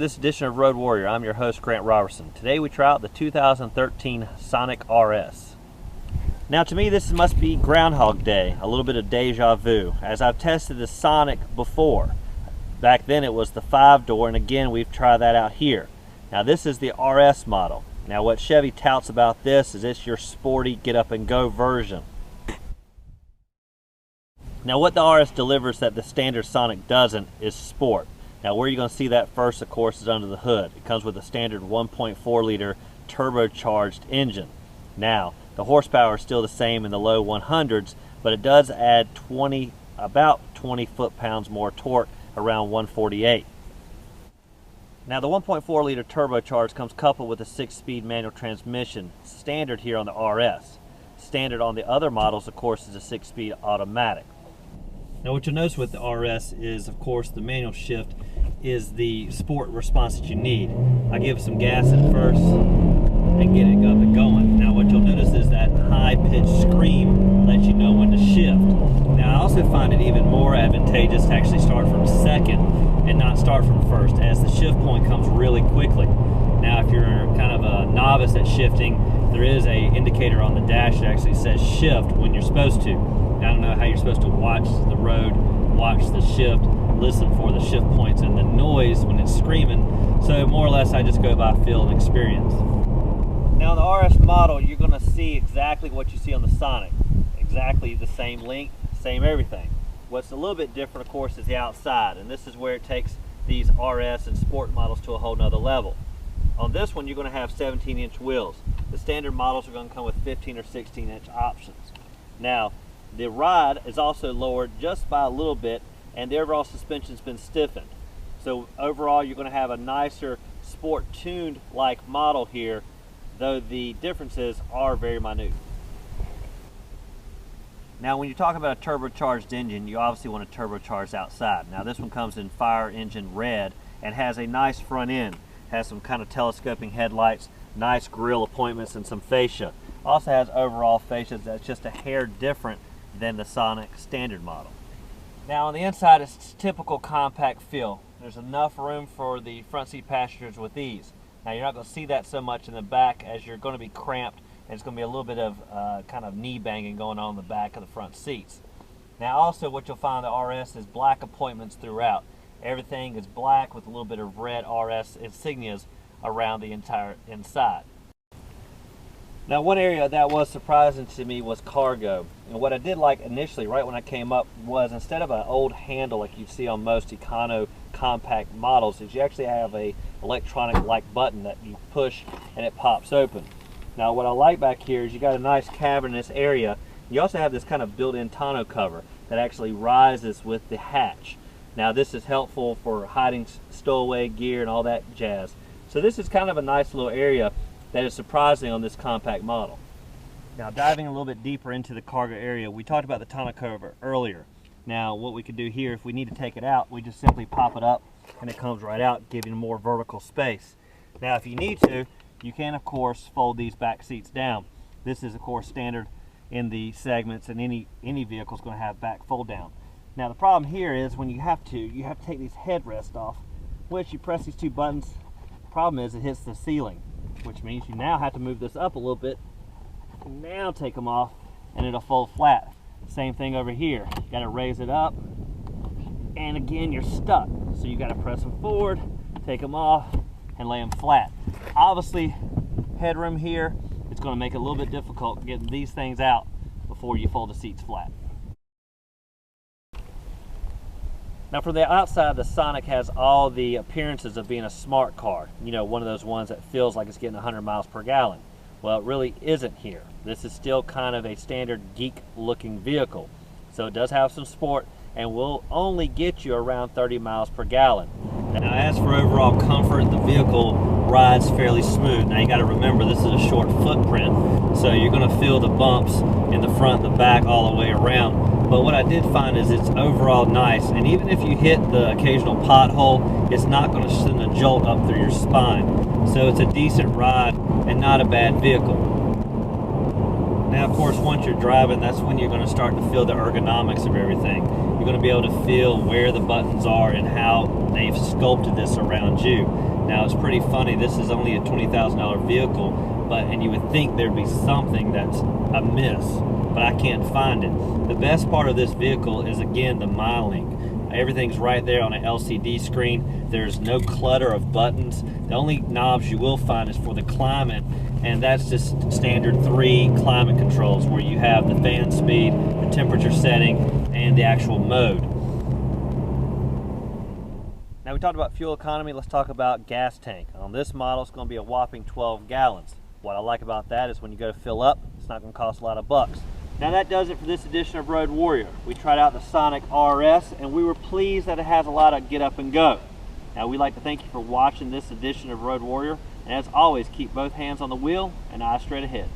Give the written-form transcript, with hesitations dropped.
this edition of Road Warrior. I'm your host, Grant Roberson. Today we try out the 2013 Sonic RS. Now to me this must be Groundhog Day, a little bit of deja vu, as I've tested the Sonic before. Back then it was the 5-door, and again we've tried that out here. Now this is the RS model. Now what Chevy touts about this is it's your sporty get up and go version. Now what the RS delivers that the standard Sonic doesn't is sport. Now where you're going to see that first, of course, is under the hood. It comes with a standard 1.4 liter turbocharged engine. Now the horsepower is still the same in the low 100s, but it does add about 20 foot-pounds more torque, around 148. Now the 1.4 liter turbocharged comes coupled with a 6-speed manual transmission, standard here on the RS. Standard on the other models, of course, is a 6-speed automatic. Now what you'll notice with the RS is, of course, the manual shift is the sport response that you need. I give some gas at first and get it up and going. Now what you'll notice is that high-pitched scream lets you know when to shift. Now I also find it even more advantageous to actually start from second and not start from first, as the shift point comes really quickly. Now if you're kind of a novice at shifting, there is a indicator on the dash that actually says shift when you're supposed to. I don't know how you're supposed to watch the road, watch the shift, listen for the shift points and the noise when it's screaming. So more or less I just go by feel and experience. Now in the RS model you're going to see exactly what you see on the Sonic. Exactly the same length, same everything. What's a little bit different, of course, is the outside, and this is where it takes these RS and sport models to a whole nother level. On this one you're going to have 17-inch wheels. The standard models are going to come with 15 or 16-inch options. Now the ride is also lowered just by a little bit, and the overall suspension's been stiffened. So overall you're going to have a nicer sport tuned like model here, though the differences are very minute. Now when you talk about a turbocharged engine, you obviously want to turbocharge outside. Now this one comes in fire engine red and has a nice front end. Has some kind of telescoping headlights, nice grille appointments, and some fascia. Also has overall fascia that's just a hair different than the Sonic standard model. Now on the inside it's typical compact feel. There's enough room for the front seat passengers with these. Now you're not going to see that so much in the back, as you're going to be cramped, and it's going to be a little bit of kind of knee banging going on in the back of the front seats. Now also what you'll find on the RS is black appointments throughout. Everything is black with a little bit of red RS insignias around the entire inside. Now one area that was surprising to me was cargo. And what I did like initially, right when I came up, was instead of an old handle like you see on most Econo compact models, is you actually have a electronic like button that you push and it pops open. Now what I like back here is you got a nice cavernous area. You also have this kind of built-in tonneau cover that actually rises with the hatch. Now this is helpful for hiding stowaway gear and all that jazz. So this is kind of a nice little area that is surprising on this compact model. Now diving a little bit deeper into the cargo area, we talked about the tonneau cover earlier. Now what we could do here, if we need to take it out, we just simply pop it up and it comes right out, giving more vertical space. Now if you need to, you can of course fold these back seats down. This is of course standard in the segments, and any vehicle is going to have back fold down. Now the problem here is when you have to take these headrests off, which you press these two buttons. The problem is it hits the ceiling, which means you now have to move this up a little bit, and now take them off and it'll fold flat. Same thing over here. You got to raise it up, and again you're stuck. So you got to press them forward, take them off, and lay them flat. Obviously, headroom here, it's going to make it a little bit difficult getting these things out before you fold the seats flat. Now from the outside, the Sonic has all the appearances of being a smart car. You know, one of those ones that feels like it's getting 100 miles per gallon. Well, it really isn't here. This is still kind of a standard geek looking vehicle. So it does have some sport and will only get you around 30 miles per gallon. Now as for overall comfort, the vehicle rides fairly smooth. Now you got to remember this is a short footprint, so you're going to feel the bumps in the front, the back, all the way around. But what I did find is it's overall nice, and even if you hit the occasional pothole, it's not going to send a jolt up through your spine. So it's a decent ride and not a bad vehicle. Now of course once you're driving, that's when you're going to start to feel the ergonomics of everything. You're going to be able to feel where the buttons are and how they've sculpted this around you. Now it's pretty funny, this is only a $20,000 vehicle, and you would think there'd be something that's amiss, but I can't find it. The best part of this vehicle is, again, the miling. Everything's right there on an LCD screen. There's no clutter of buttons. The only knobs you will find is for the climate, and that's just standard 3 climate controls where you have the fan speed, the temperature setting, and the actual mode. Now we talked about fuel economy, let's talk about gas tank. On this model, it's going to be a whopping 12 gallons. What I like about that is when you go to fill up, it's not going to cost a lot of bucks. Now that does it for this edition of Road Warrior. We tried out the Sonic RS and we were pleased that it has a lot of get up and go. Now we'd like to thank you for watching this edition of Road Warrior, and as always, keep both hands on the wheel and eyes straight ahead.